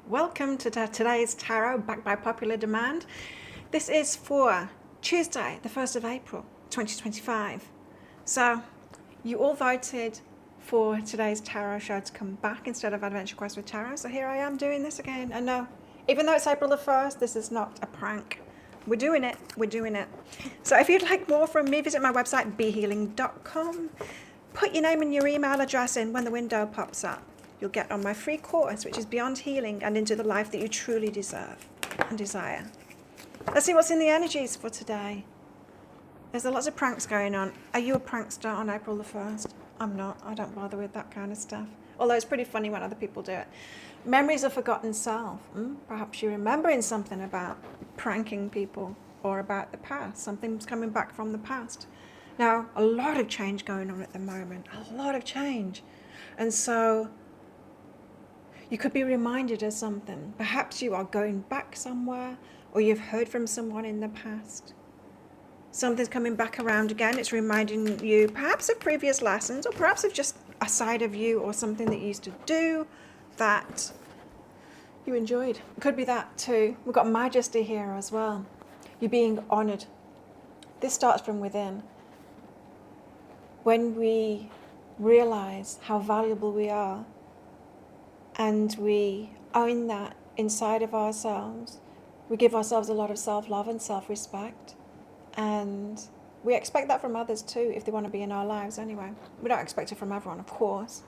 Welcome to today's tarot, backed by popular demand. This is for Tuesday, the 1st of April, 2025. So, you all voted for today's tarot show to come back instead of Adventure Quest with Tarot. So here I am doing this again. And no, even though it's April the 1st, this is not a prank. We're doing it. So if you'd like more from me, visit my website, behealing.com. Put your name and your email address in when the window pops up. You'll get on my free course, which is Beyond Healing and into the life that you truly deserve and desire. Let's see what's in the energies for today. There's lots of pranks going on. Are you a prankster on April the 1st? I'm not. I don't bother with that kind of stuff. Although it's pretty funny when other people do it. Memories of forgotten self. Perhaps you're remembering something about pranking people or about the past. Something's coming back from the past. Now, a lot of change going on at the moment. A lot of change. And so you could be reminded of something. Perhaps you are going back somewhere, or you've heard from someone in the past. Something's coming back around again. It's reminding you perhaps of previous lessons, or perhaps of just a side of you or something that you used to do that you enjoyed. It could be that too. We've got Majesty here as well. You're being honoured. This starts from within. When we realise how valuable we are, and we own that inside of ourselves, we give ourselves a lot of self-love and self-respect. And we expect that from others too, if they want to be in our lives anyway. We don't expect it from everyone, of course.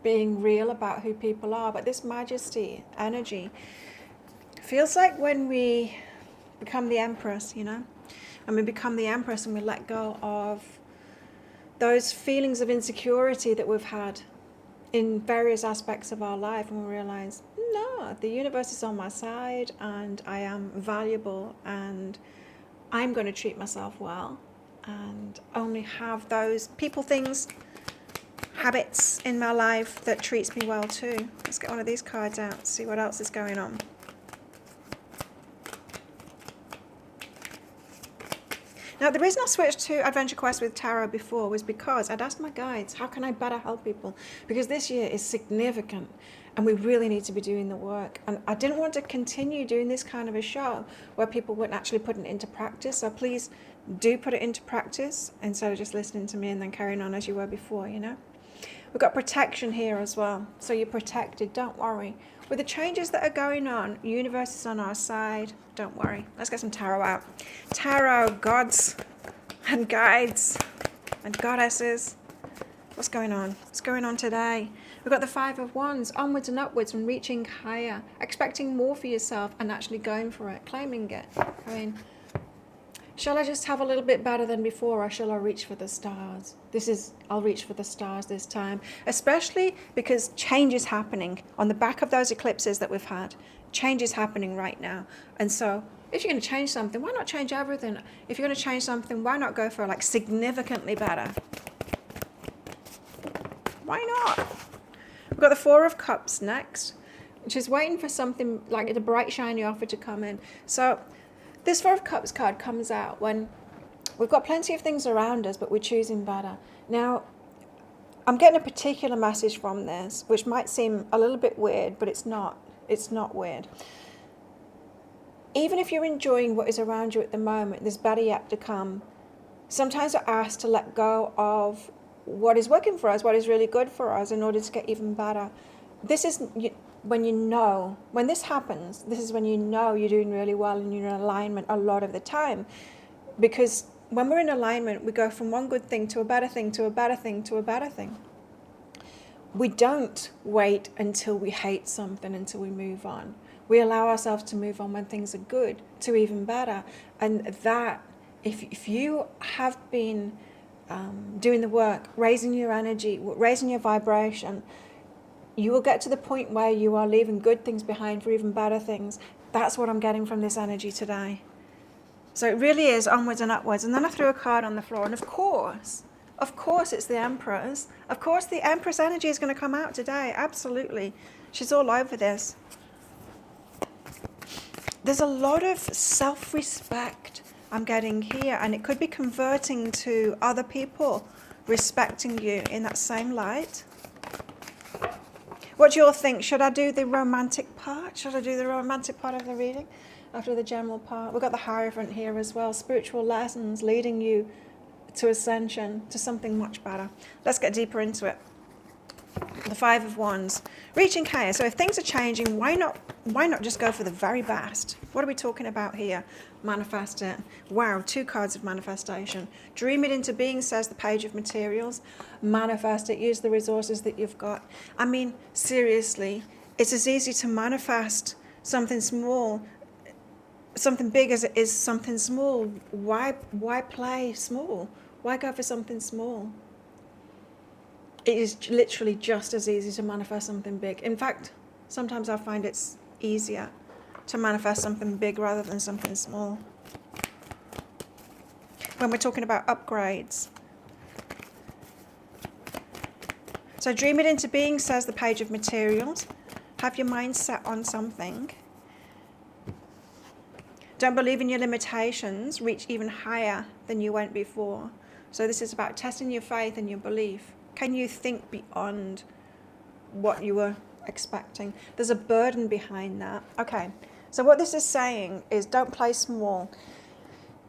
Being real about who people are. But this Majesty energy feels like when we become the Empress, and we become the Empress and we let go of those feelings of insecurity that we've had in various aspects of our life, and we realize, no, the universe is on my side and I am valuable and I'm going to treat myself well and only have those people, things, habits in my life that treats me well too. Let's get one of these cards out, see what else is going on. Now, the reason I switched to Adventure Quest with Tarot before was because I'd asked my guides, how can I better help people? Because this year is significant and we really need to be doing the work. And I didn't want to continue doing this kind of a show where people weren't actually putting it into practice. So please do put it into practice instead of just listening to me and then carrying on as you were before, We've got protection here as well. So you're protected, don't worry. With the changes that are going on, the universe is on our side. Don't worry. Let's get some tarot out. Tarot, gods and guides and goddesses. What's going on? What's going on today? We've got the Five of Wands, onwards and upwards and reaching higher, expecting more for yourself and actually going for it, claiming it. Shall I just have a little bit better than before, or shall I reach for the stars? I'll reach for the stars this time, especially because change is happening on the back of those eclipses that we've had. Change is happening right now. And so if you're going to change something, why not change everything? If you're going to change something, why not go for significantly better? Why not? We've got the Four of Cups next, which is waiting for something like a bright, shiny offer to come in. So this Four of Cups card comes out when we've got plenty of things around us, but we're choosing better. Now, I'm getting a particular message from this, which might seem a little bit weird, but it's not. It's not weird. Even if you're enjoying what is around you at the moment, there's better yet to come. Sometimes we're asked to let go of what is working for us, what is really good for us, in order to get even better. This is when this happens, this is when you're doing really well and you're in alignment a lot of the time. Because when we're in alignment, we go from one good thing to a better thing, to a better thing, to a better thing. We don't wait until we hate something until we move on. We allow ourselves to move on when things are good, to even better. And that, if you have been doing the work, raising your energy, raising your vibration, you will get to the point where you are leaving good things behind for even better things. That's what I'm getting from this energy today. So it really is onwards and upwards. And then I threw a card on the floor. And of course, it's the Empress. Of course, the Empress energy is going to come out today. Absolutely. She's all over this. There's a lot of self-respect I'm getting here. And it could be converting to other people respecting you in that same light. What do you all think? Should I do the romantic part? Should I do the romantic part of the reading after the general part? We've got the Hierophant here as well. Spiritual lessons leading you to ascension, to something much better. Let's get deeper into it. The Five of Wands, reaching chaos. So if things are changing, why not just go for the very best? What are we talking about here? Manifest it. Wow, 2 cards of manifestation. Dream it into being, says the Page of Materials. Manifest it. Use the resources that you've got. I mean, seriously, it's as easy to manifest something small, something big, as it is something small. Why play small? Why go for something small? It is literally just as easy to manifest something big. In fact, sometimes I find it's easier to manifest something big rather than something small. When we're talking about upgrades. So dream it into being, says the Page of Materials. Have your mind set on something. Don't believe in your limitations. Reach even higher than you went before. So this is about testing your faith and your belief. Can you think beyond what you were expecting? There's a burden behind that. Okay, so what this is saying is don't play small.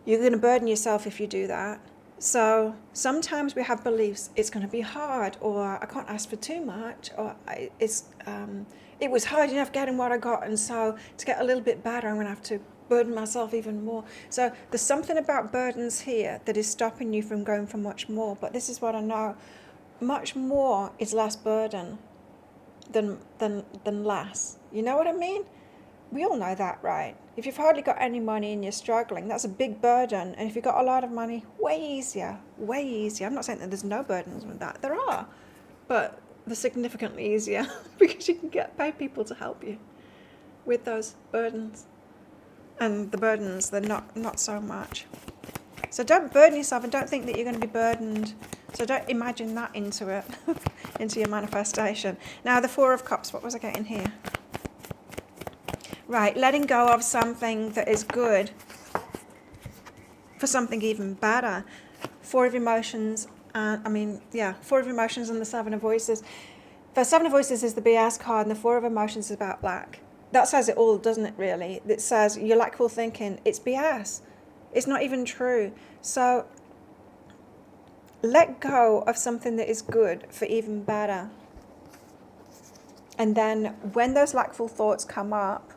You're going to burden yourself if you do that. So sometimes we have beliefs, it's going to be hard, or I can't ask for too much, or it was hard enough getting what I got, and so to get a little bit better, I'm going to have to burden myself even more. So there's something about burdens here that is stopping you from going for much more. But this is what I know. Much more is less burden than less. You know what I mean? We all know that, right? If you've hardly got any money and you're struggling, that's a big burden. And if you've got a lot of money, way easier, way easier. I'm not saying that there's no burdens with that. There are, but they're significantly easier because you can pay people to help you with those burdens. And the burdens, they're not so much. So don't burden yourself, and don't think that you're going to be burdened. So don't imagine that into it, into your manifestation. Now the Four of Cups, what was I getting here? Right, letting go of something that is good for something even better. Four of Emotions, Four of Emotions and the Seven of Voices. The Seven of Voices is the BS card, and the Four of Emotions is about black. That says it all, doesn't it, really? It says you lack full thinking. It's BS. It's not even true. So let go of something that is good for even better. And then when those lackful thoughts come up,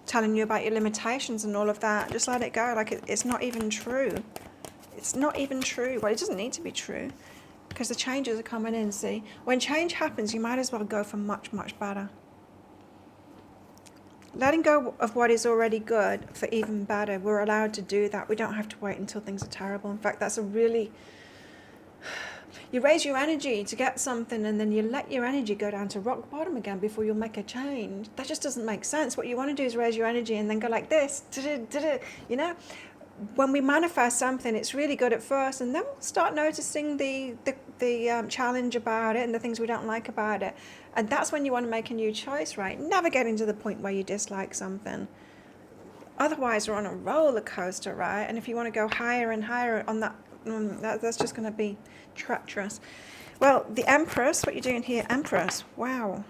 telling you about your limitations and all of that, just let it go. Like it's not even true. It's not even true. Well, it doesn't need to be true because the changes are coming in, see? When change happens, you might as well go for much, much better. Letting go of what is already good for even better. We're allowed to do that. We don't have to wait until things are terrible. In fact, that's a really... You raise your energy to get something, and then you let your energy go down to rock bottom again before you'll make a change. That just doesn't make sense. What you want to do is raise your energy and then go like this. You know? When we manifest something, it's really good at first, and then we'll start noticing the challenge about it and the things we don't like about it. And that's when you want to make a new choice, right? Never getting to the point where you dislike something. Otherwise, we're on a roller coaster, right? And if you want to go higher and higher on that, that's just going to be treacherous. Well, the Empress, what you're doing here, Empress, wow.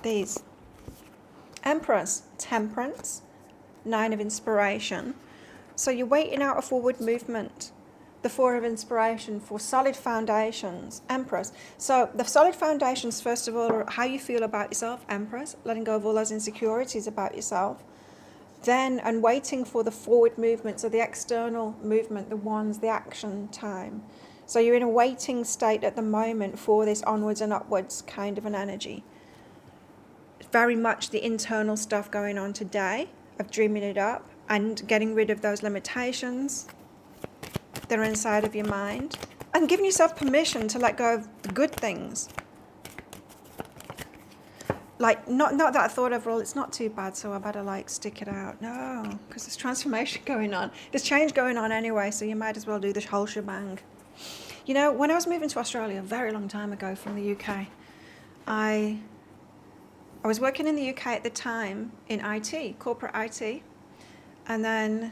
These. Empress, Temperance, Nine of Inspiration. So you're waiting out a forward movement. The Four of Inspiration for solid foundations, Empress. So the solid foundations, first of all, are how you feel about yourself, Empress, letting go of all those insecurities about yourself. Then, and waiting for the forward movement, so the external movement, the ones, the action time. So you're in a waiting state at the moment for this onwards and upwards kind of an energy. Very much the internal stuff going on today of dreaming it up and getting rid of those limitations that are inside of your mind, and giving yourself permission to let go of the good things. Like, not that I thought of, well, it's not too bad, so I better stick it out. No, because there's transformation going on. There's change going on anyway, so you might as well do the whole shebang. You know, when I was moving to Australia a very long time ago from the UK, I was working in the UK at the time in IT, corporate IT, and then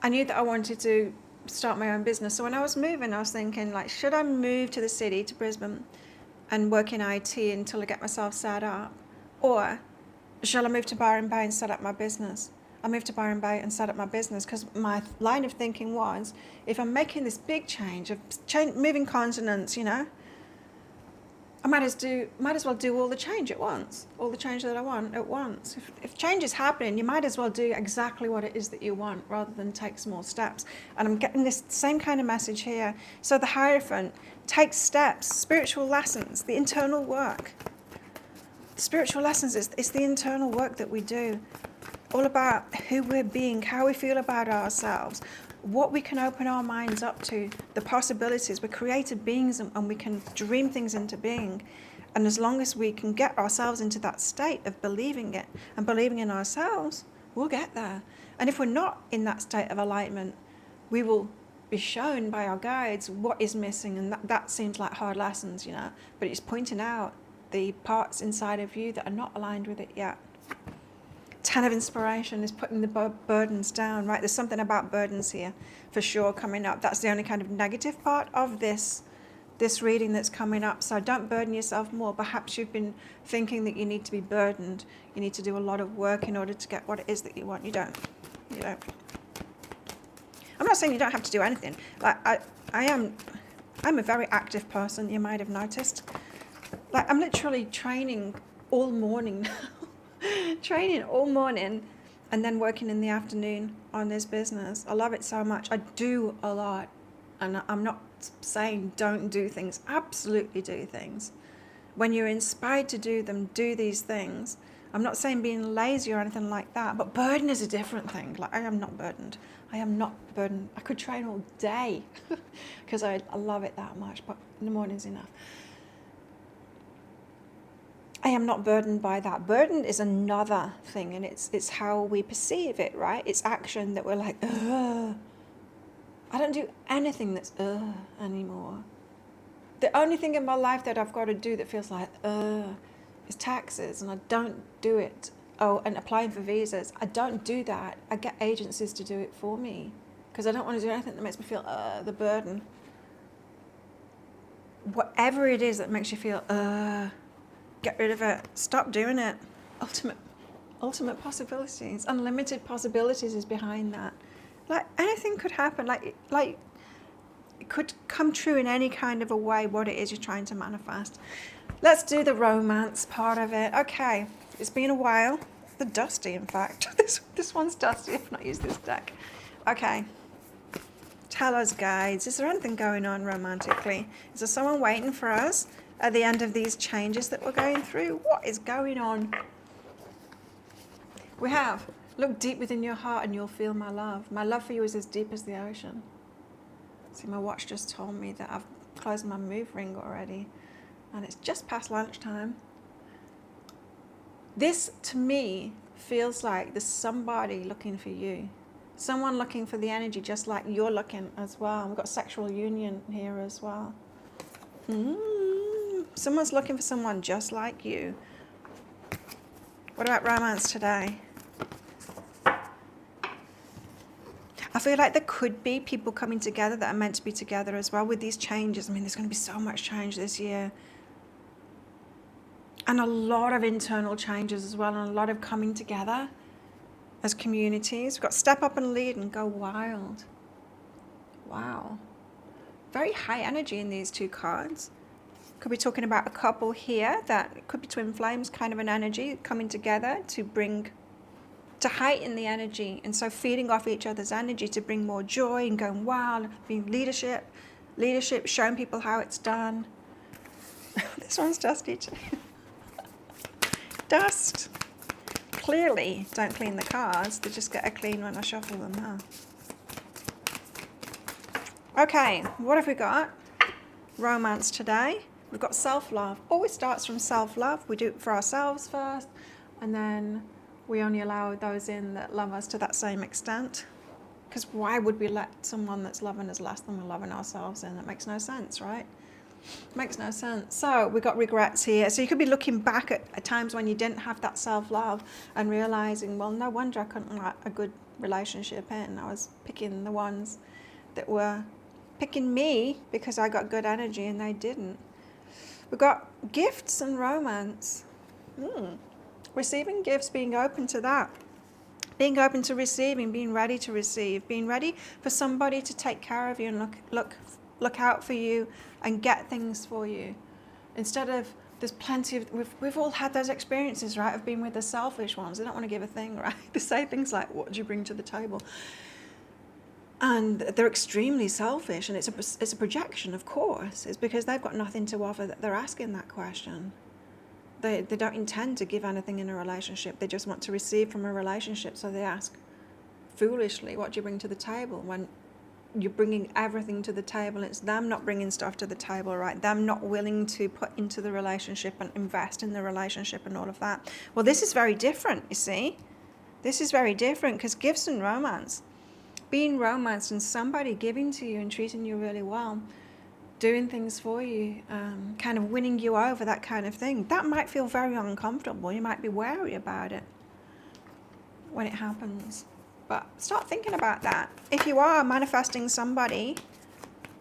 I knew that I wanted to start my own business. So when I was moving, I was thinking, like, should I move to the city, to Brisbane, and work in IT until I get myself set up? Or shall I move to Byron Bay and set up my business? I moved to Byron Bay and set up my business because my line of thinking was, if I'm making this big change of moving continents, you know, I might as well do all the change at once, all the change that I want at once. If change is happening, you might as well do exactly what it is that you want rather than take small steps. And I'm getting this same kind of message here. So the Hierophant takes steps, spiritual lessons, the internal work. Spiritual lessons is the internal work that we do, all about who we're being, how we feel about ourselves, what we can open our minds up to, the possibilities. We're created beings and we can dream things into being. And as long as we can get ourselves into that state of believing it and believing in ourselves, we'll get there. And if we're not in that state of alignment, we will be shown by our guides what is missing. And that seems like hard lessons, you know, but it's pointing out the parts inside of you that are not aligned with it yet. 10 of Inspiration is putting the burdens down, right? There's something about burdens here for sure coming up. That's the only kind of negative part of this reading that's coming up. So don't burden yourself more. Perhaps you've been thinking that you need to be burdened. You need to do a lot of work in order to get what it is that you want. You don't. I'm not saying you don't have to do anything. Like I'm a very active person, you might have noticed. Like I'm literally training all morning now. Training all morning and then working in the afternoon on this business. I love it so much. I do a lot. And I'm not saying don't do things. Absolutely do things. When you're inspired to do them, do these things. I'm not saying being lazy or anything like that, but burden is a different thing. Like I am not burdened. I could train all day because I love it that much, but in the morning's enough. I am not burdened by that. Burden is another thing, and it's how we perceive it, right? It's action that we're like, ugh. I don't do anything that's anymore. The only thing in my life that I've got to do that feels like is taxes, and I don't do it. Oh, and applying for visas. I don't do that. I get agencies to do it for me because I don't want to do anything that makes me feel the burden. Whatever it is that makes you feel get rid of it. Stop doing it. Ultimate possibilities. Unlimited possibilities is behind that. Like anything could happen. Like it could come true in any kind of a way what it is you're trying to manifest. Let's do the romance part of it. Okay. It's been a while. The dusty, in fact. This one's dusty. I've not used this deck. Okay. Tell us, guides. Is there anything going on romantically? Is there someone waiting for us at the end of these changes that we're going through? What is going on? We have, look deep within your heart and you'll feel my love. My love for you is as deep as the ocean. See, my watch just told me that I've closed my move ring already and it's just past lunchtime. This, to me, feels like there's somebody looking for you. Someone looking for the energy just like you're looking as well. We've got sexual union here as well. Someone's looking for someone just like you. What about romance today? I feel like there could be people coming together that are meant to be together as well with these changes. I mean, there's going to be so much change this year. And a lot of internal changes as well, and a lot of coming together as communities. We've got step up and lead and go wild. Wow. Very high energy in these two cards. Could be talking about a couple here that could be twin flames, kind of an energy coming together to heighten the energy, and so feeding off each other's energy to bring more joy and going wild, being leadership, showing people how it's done. This one's dusty too. Dust. Clearly don't clean the cards, they just get a clean when I shuffle them, huh? Okay, what have we got? Romance today. We've got self-love. Always starts from self-love. We do it for ourselves first, and then we only allow those in that love us to that same extent. Because why would we let someone that's loving us less than we're loving ourselves in? It makes no sense, right? Makes no sense. So we got regrets here. So you could be looking back at times when you didn't have that self-love and realizing, well, no wonder I couldn't let a good relationship in. I was picking the ones that were picking me because I got good energy and they didn't. We've got gifts and romance. Receiving gifts, being open to that. Being open to receiving, being ready to receive, being ready for somebody to take care of you and look out for you and get things for you. Instead of, there's plenty of, we've all had those experiences, right, of being with the selfish ones. They don't want to give a thing, right? They say things like, what do you bring to the table? And they're extremely selfish, and it's a projection, of course. It's because they've got nothing to offer that they're asking that question. They don't intend to give anything in a relationship. They just want to receive from a relationship. So they ask foolishly, what do you bring to the table? When you're bringing everything to the table, it's them not bringing stuff to the table, right? Them not willing to put into the relationship and invest in the relationship and all of that. Well, this is very different, you see. This is very different because gifts and romance, being romanced and somebody giving to you and treating you really well, doing things for you, kind of winning you over, that kind of thing, that might feel very uncomfortable. You might be wary about it when it happens. But start thinking about that. If you are manifesting somebody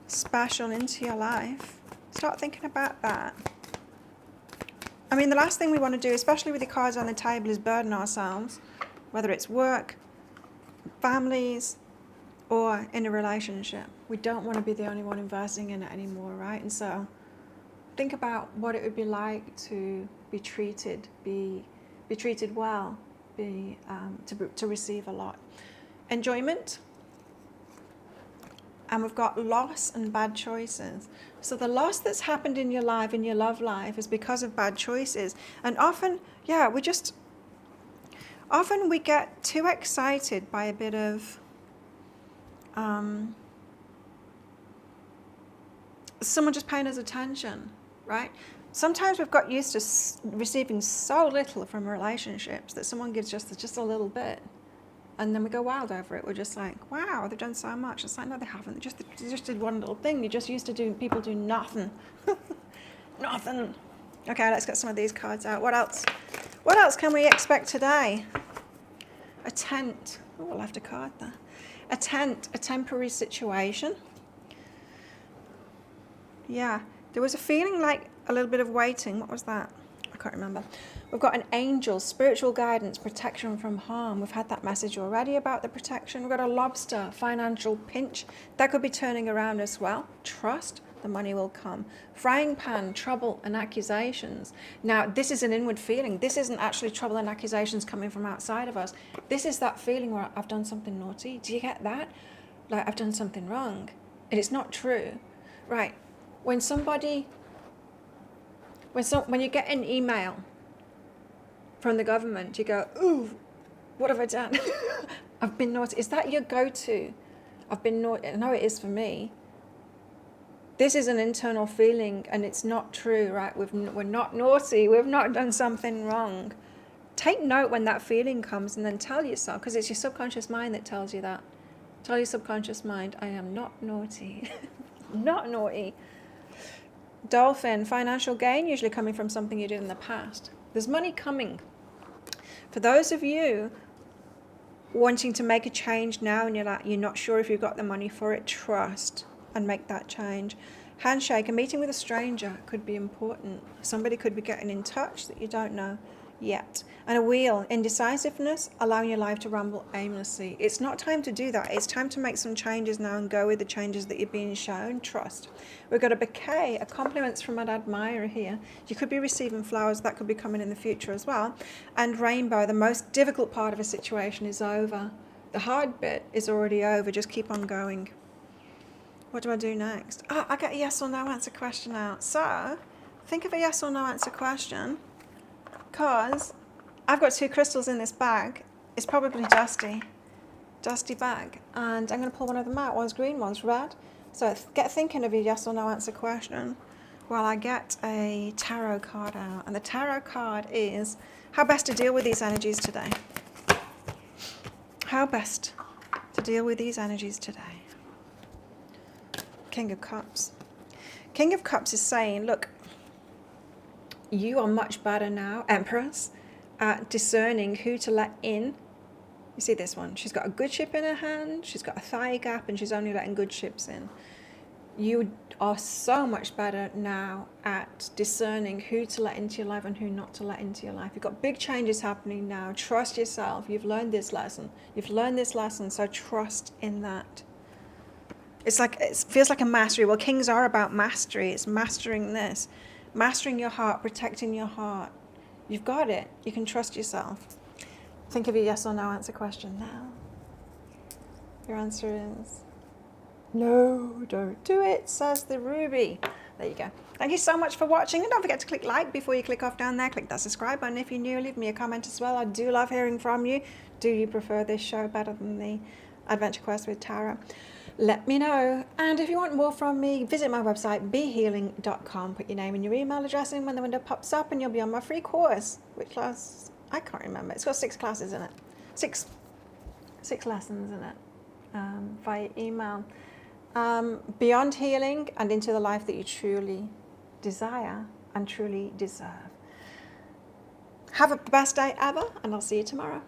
special into your life, start thinking about that. I mean, the last thing we want to do, especially with the cards on the table, is burden ourselves, whether it's work, families, or in a relationship. We don't want to be the only one investing in it anymore, right? And so think about what it would be like to be treated well, to receive a lot. Enjoyment. And we've got loss and bad choices. So the loss that's happened in your life, in your love life, is because of bad choices. And often, often we get too excited by a bit of someone just paying us attention, right? Sometimes we've got used to receiving so little from relationships that someone gives just a little bit, and then we go wild over it. We're just like, wow, they've done so much. It's like, no, they haven't. They just did one little thing. You're just used to doing, people do nothing. Nothing. Okay, let's get some of these cards out. What else? What else can we expect today? A tent. Oh, I left a card there. A tent, a temporary situation. Yeah, there was a feeling like a little bit of waiting. What was that? I can't remember. We've got an angel, spiritual guidance, protection from harm. We've had that message already about the protection. We've got a lobster, financial pinch. That could be turning around as well. Trust, the money will come. Frying pan, trouble and accusations. Now, this is an inward feeling. This isn't actually trouble and accusations coming from outside of us. This is that feeling where I've done something naughty. Do you get that? Like, I've done something wrong. And it's not true. Right. When you get an email from the government, you go, ooh, what have I done? I've been naughty. Is that your go-to? I've been naughty. I know it is for me. This is an internal feeling, and it's not true, right? We're not naughty. We've not done something wrong. Take note when that feeling comes, and then tell yourself, because it's your subconscious mind that tells you that. Tell your subconscious mind, I am not naughty. Not naughty. Dolphin, financial gain, usually coming from something you did in the past. There's money coming. For those of you wanting to make a change now and you're not sure if you've got the money for it, trust and make that change. Handshake, a meeting with a stranger could be important. Somebody could be getting in touch that you don't know yet. And a wheel, indecisiveness, allowing your life to ramble aimlessly. It's not time to do that. It's time to make some changes now and go with the changes that you're being shown. Trust. We've got a bouquet, a compliments from an admirer here. You could be receiving flowers. That could be coming in the future as well. And rainbow, the most difficult part of a situation is over. The hard bit is already over. Just keep on going. What do I do next? Oh, I get a yes or no answer question out. So think of a yes or no answer question. Because I've got 2 crystals in this bag. It's probably dusty bag. And I'm going to pull one of them out. One's green, one's red. So get thinking of your yes or no answer question while I get a tarot card out. And the tarot card is how best to deal with these energies today. How best to deal with these energies today. King of Cups. King of Cups is saying, look, you are much better now, Empress, at discerning who to let in You see this one? She's got a good ship in her hand, she's got a thigh gap, and she's only letting good ships in. You are so much better now at discerning who to let into your life and who not to let into your life. You've got big changes happening now. Trust yourself. You've learned this lesson. So trust in that. It's like, it feels like a mastery. Well, kings are about mastery. It's mastering this. Mastering your heart, protecting your heart. You've got it. You can trust yourself. Think of your yes or no answer question now. Your answer is no, don't do it, says the Ruby. There you go. Thank you so much for watching, and don't forget to click like before you click off down there. Click that subscribe button if you're new. Leave me a comment as well. I do love hearing from you. Do you prefer this show better than the Adventure Quest with Tara? Let me know. And if you want more from me, visit my website, behealing.com. Put your name and your email address in when the window pops up, and you'll be on my free course. Which class? I can't remember. It's got 6 classes in it. Six lessons in it via email. Beyond healing and into the life that you truly desire and truly deserve. Have a best day ever, and I'll see you tomorrow.